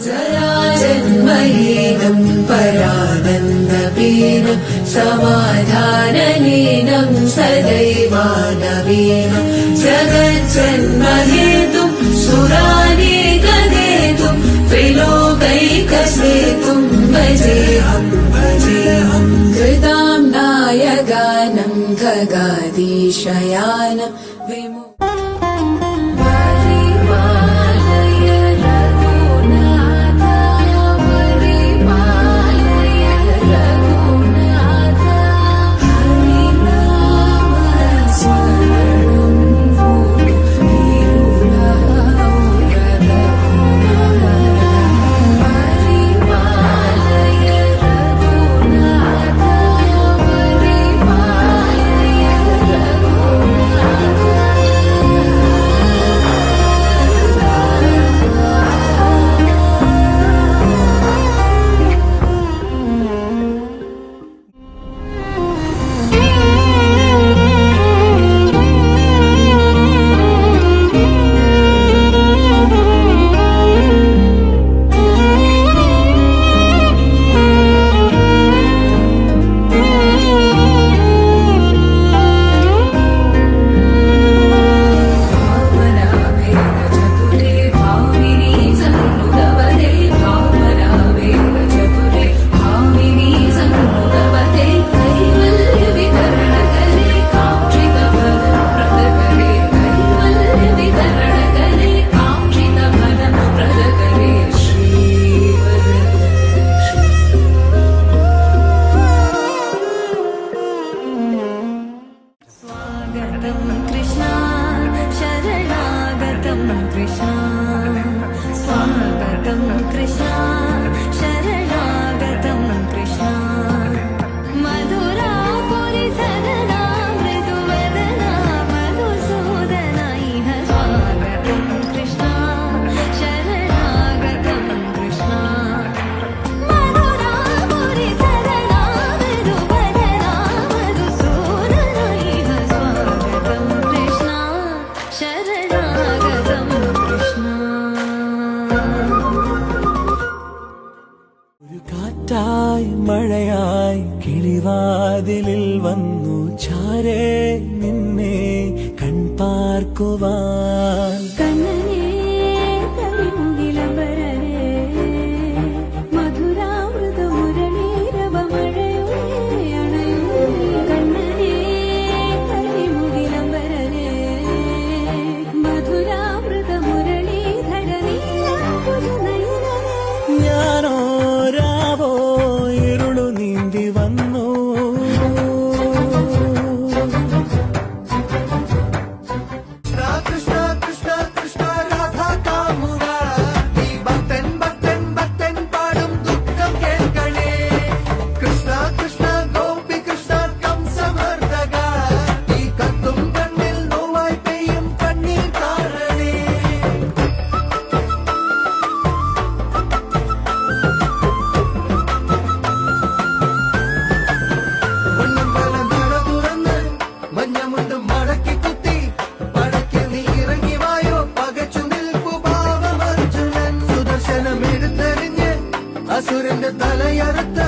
ജരാജന്മഹീനം പരാനന്ദപീനം സമാധാനലീനം സദൈവാനവീനം ജഗജ്ജന്മഹേതും സുരാനേകനേതും ത്രിലോകൈകസേതും ഭജേഹം ഭജേഹം കൃതാം നായകാനം ഖഗാധീശയാനം വിമു Krishna, Swagatam Krishna, Sharanagatam Krishna, Madhura Puri Sadana, Mriduvadana, Madhusudana, Iha Swagatam Krishna, Sharanagatam Krishna, Madhura Puri Sadana, Mriduvadana, Madhusudana, Iha Swagatam Krishna, Sharanagatam ഒരു കാറ്റായി മഴയായി കിളിവാതിലിൽ വന്നു ചാരേ നിന്നെ കൺപാർക്കുവാൻ അസുരന്റെ തലയറുത്ത